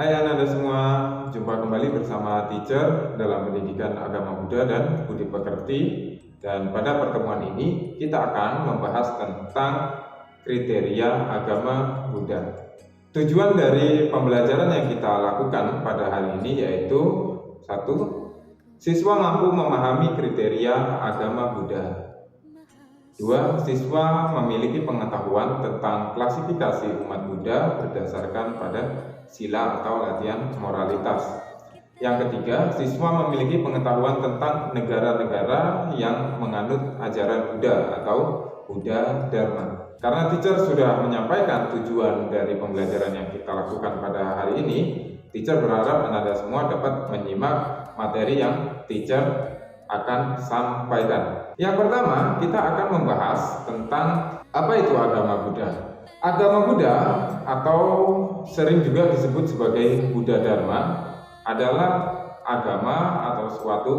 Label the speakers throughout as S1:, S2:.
S1: Hai anak-anak semua, jumpa kembali bersama teacher dalam pendidikan agama Buddha dan Budi Pekerti. Dan pada pertemuan ini kita akan membahas tentang kriteria agama Buddha. Tujuan dari pembelajaran yang kita lakukan pada hari ini yaitu 1. Siswa mampu memahami kriteria agama Buddha. 2. Siswa memiliki pengetahuan tentang klasifikasi umat Buddha berdasarkan pada sila atau latihan moralitas. Yang ketiga, siswa memiliki pengetahuan tentang negara-negara yang menganut ajaran Buddha atau Buddha Dharma. Karena teacher sudah menyampaikan tujuan dari pembelajaran yang kita lakukan pada hari ini, teacher berharap Anda semua dapat menyimak materi yang teacher akan sampaikan. Yang pertama, kita akan membahas tentang apa itu agama Buddha. Agama Buddha atau sering juga disebut sebagai Buddha Dharma adalah agama atau suatu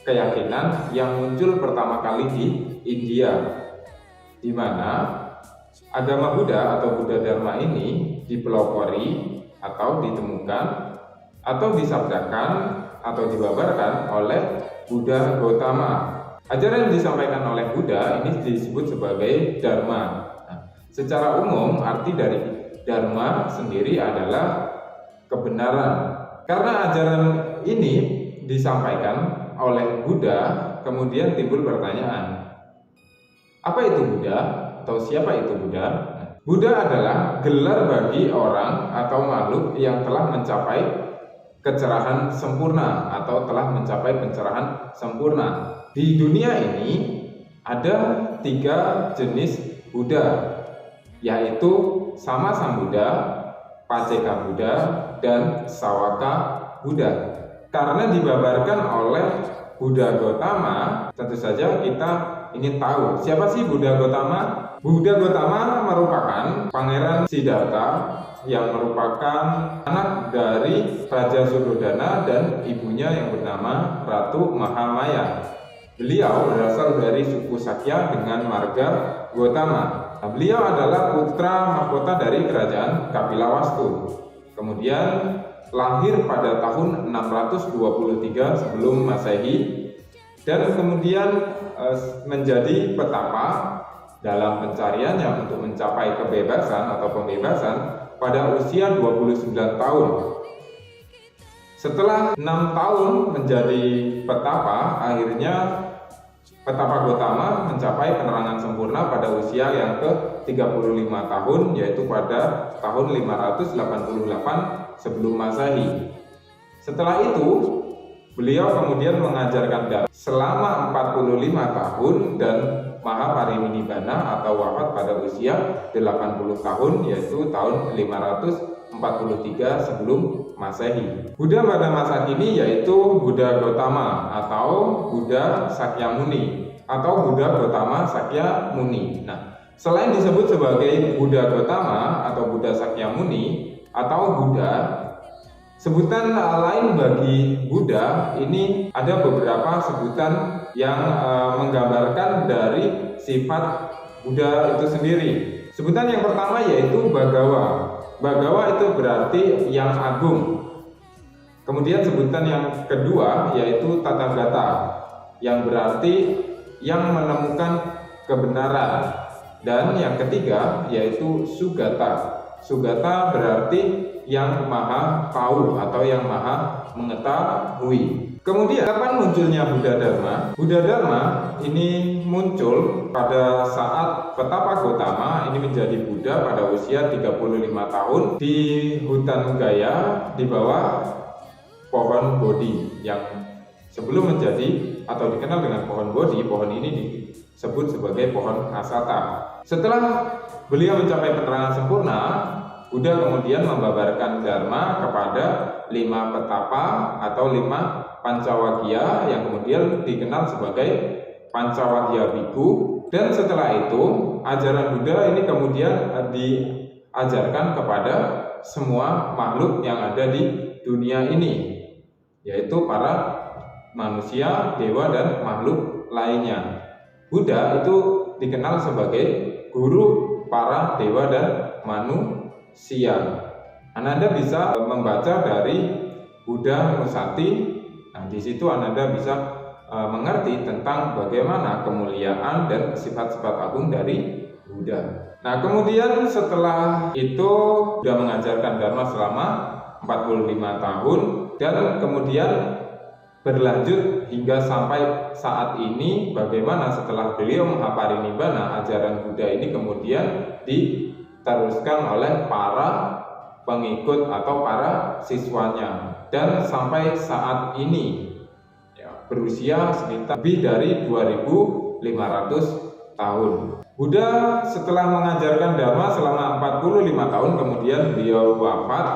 S1: keyakinan yang muncul pertama kali di India, di mana agama Buddha atau Buddha Dharma ini dipelopori atau ditemukan atau disabdakan atau dibabarkan oleh Buddha Gautama. Ajaran yang disampaikan oleh Buddha ini disebut sebagai Dharma. Nah, secara umum arti dari Dharma sendiri adalah kebenaran. Karena ajaran ini disampaikan oleh Buddha, kemudian timbul pertanyaan, apa itu Buddha atau siapa itu Buddha? Buddha adalah gelar bagi orang atau makhluk yang telah mencapai kecerahan sempurna atau telah mencapai pencerahan sempurna. Di dunia ini ada 3 jenis Buddha, yaitu Sama Sambuddha, Paceka Buddha, dan Sawaka Buddha. Karena dibabarkan oleh Buddha Gautama, tentu saja kita ingin tahu siapa sih Buddha Gautama. Buddha Gautama merupakan Pangeran Siddhartha yang merupakan anak dari Raja Suddhodana dan ibunya yang bernama Ratu Mahamaya. Beliau berasal dari suku Sakya dengan marga Gautama. Beliau adalah putra mahkota dari kerajaan Kapilawastu. Kemudian lahir pada tahun 623 sebelum Masehi dan kemudian menjadi petapa dalam pencariannya untuk mencapai kebebasan atau pembebasan pada usia 29 tahun. Setelah 6 tahun menjadi petapa, akhirnya Petapa Gautama mencapai penerangan sempurna pada usia yang ke-35 tahun, yaitu pada tahun 588 sebelum Masehi. Setelah itu, beliau kemudian mengajarkan Dharma selama 45 tahun dan Mahaparinibbana atau wafat pada usia 80 tahun, yaitu tahun 543 sebelum Masehi. Buddha pada masa kini yaitu Buddha Gautama atau Buddha Sakyamuni atau Buddha Gautama Sakyamuni. Nah, selain disebut sebagai Buddha Gautama atau Buddha Sakyamuni atau Buddha, sebutan lain bagi Buddha ini ada beberapa sebutan yang menggambarkan dari sifat Buddha itu sendiri. Sebutan yang pertama yaitu Bhagawa. Bhagawa itu berarti yang agung. Kemudian sebutan yang kedua yaitu Tathagata, yang berarti yang menemukan kebenaran. Dan yang ketiga yaitu Sugata. Sugata berarti yang maha tahu atau yang maha mengetahui. Kemudian kapan munculnya Buddha Dharma? Buddha Dharma ini muncul pada saat Petapa Gautama ini menjadi Buddha pada usia 35 tahun di hutan Gaya di bawah pohon Bodhi yang sebelum menjadi atau dikenal dengan pohon Bodhi, pohon ini disebut sebagai pohon Asata. Setelah beliau mencapai penerangan sempurna, Buddha kemudian membabarkan Dharma kepada 5 petapa atau 5 Pancawagya yang kemudian dikenal sebagai Pancawagya Bhikkhu. Dan setelah itu ajaran Buddha ini kemudian diajarkan kepada semua makhluk yang ada di dunia ini, yaitu para manusia, dewa, dan makhluk lainnya. Buddha itu dikenal sebagai guru para dewa dan manusia. Ananda bisa membaca dari Buddha Nusati. Nah, di situ Ananda bisa mengerti tentang bagaimana kemuliaan dan sifat-sifat agung dari Buddha. Nah, kemudian setelah itu Buddha mengajarkan Dharma selama 45 tahun dan kemudian berlanjut hingga sampai saat ini, bagaimana setelah beliau mahaparinibbana, ajaran Buddha ini kemudian diteruskan oleh para pengikut atau para siswanya, dan sampai saat ini berusia sekitar lebih dari 2500 tahun. Buddha setelah mengajarkan Dharma selama 45 tahun, kemudian beliau wafat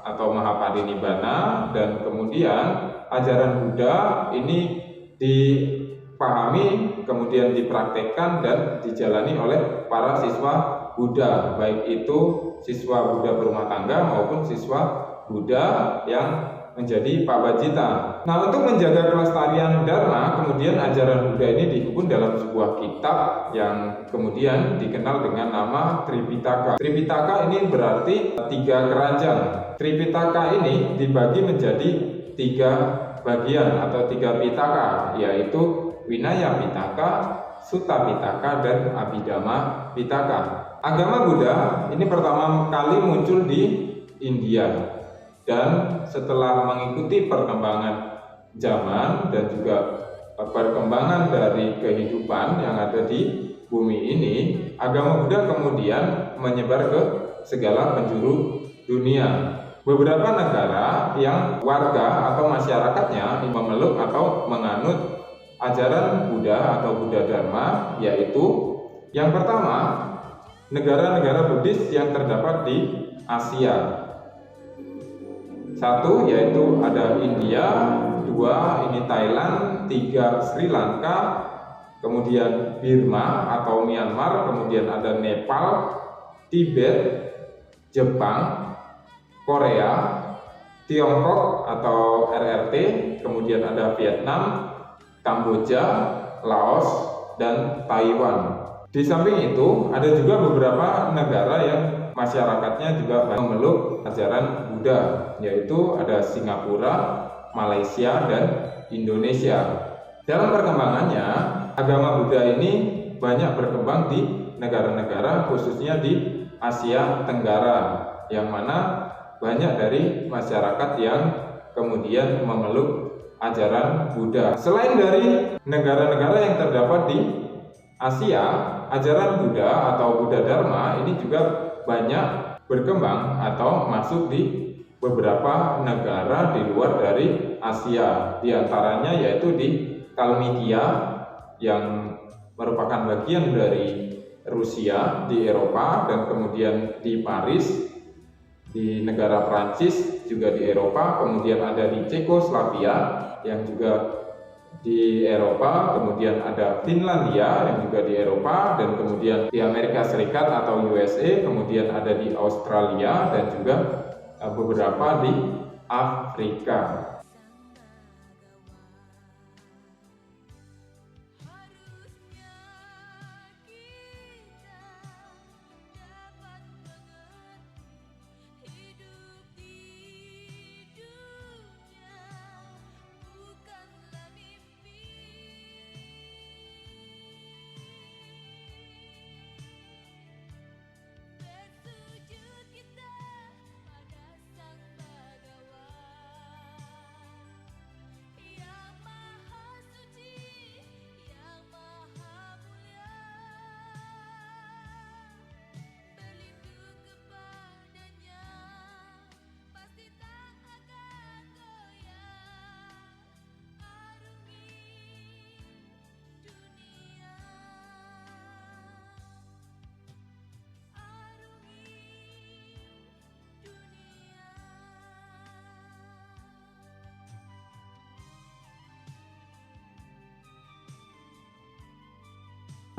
S1: atau mahaparinibbana, dan kemudian ajaran Buddha ini dipahami, kemudian dipraktekkan dan dijalani oleh para siswa Buddha, baik itu siswa Buddha berumah tangga maupun siswa Buddha yang menjadi pawajita. Nah, untuk menjaga kelestarian Dharma, kemudian ajaran Buddha ini dihubung dalam sebuah kitab yang kemudian dikenal dengan nama Tripitaka. Tripitaka ini berarti 3 keranjang. Tripitaka ini dibagi menjadi 3 bagian atau 3 pitaka, yaitu Vinaya Pitaka, Sutta Pitaka, dan Abhidhamma Pitaka. Agama Buddha ini pertama kali muncul di India, dan setelah mengikuti perkembangan zaman dan juga perkembangan dari kehidupan yang ada di bumi ini, agama Buddha kemudian menyebar ke segala penjuru dunia. Beberapa negara yang warga atau masyarakatnya memeluk atau menganut ajaran Buddha atau Buddha Dharma, yaitu yang pertama, negara-negara Buddhis yang terdapat di Asia. 1 yaitu ada India, 2 ini Thailand, 3 Sri Lanka, kemudian Burma atau Myanmar, kemudian ada Nepal, Tibet, Jepang, Korea, Tiongkok atau RRT, kemudian ada Vietnam, Kamboja, Laos, dan Taiwan. Di samping itu ada juga beberapa negara yang masyarakatnya juga memeluk ajaran Buddha, yaitu ada Singapura, Malaysia, dan Indonesia. Dalam perkembangannya, agama Buddha ini banyak berkembang di negara-negara khususnya di Asia Tenggara, yang mana banyak dari masyarakat yang kemudian memeluk ajaran Buddha. Selain dari negara-negara yang terdapat di Asia, ajaran Buddha atau Buddha Dharma ini juga banyak berkembang atau masuk di beberapa negara di luar dari Asia. Di antaranya yaitu di Kalmikia yang merupakan bagian dari Rusia di Eropa, dan kemudian di Paris di negara Prancis juga di Eropa, kemudian ada di Cekoslovakia yang juga di Eropa, kemudian ada Finlandia yang juga di Eropa, dan kemudian di Amerika Serikat atau USA, kemudian ada di Australia, dan juga beberapa di Afrika.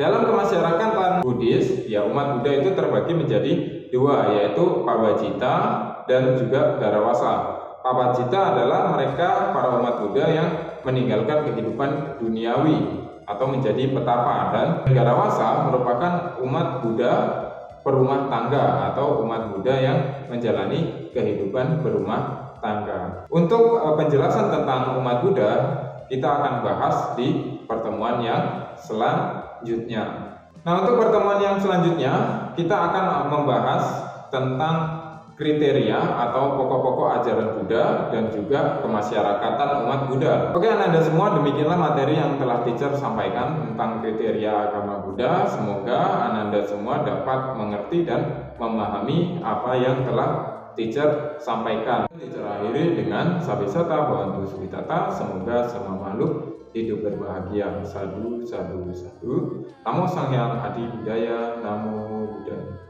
S1: Dalam kemasyarakatan Buddhis, ya umat Buddha itu terbagi menjadi 2, yaitu Pawajita dan juga Garawasa. Pawajita adalah mereka para umat Buddha yang meninggalkan kehidupan duniawi atau menjadi petapa, dan Garawasa merupakan umat Buddha perumah tangga atau umat Buddha yang menjalani kehidupan berumah tangga. Untuk penjelasan tentang umat Buddha kita akan bahas di pertemuan yang selanjutnya. Nah, untuk pertemuan yang selanjutnya kita akan membahas tentang kriteria atau pokok-pokok ajaran Buddha dan juga kemasyarakatan umat Buddha. Oke, Ananda semua, demikianlah materi yang telah teacher sampaikan tentang kriteria agama Buddha. Semoga Ananda semua dapat mengerti dan memahami apa yang telah teacher sampaikan. Teacher akhiri dengan Sabisata Bhavantu Sukhitata. Semoga semua makhluk hidup berbahagia. Sadu, sadu, sadu. Namo Sang Hyang Adi Budaya. Namo Buddhaya.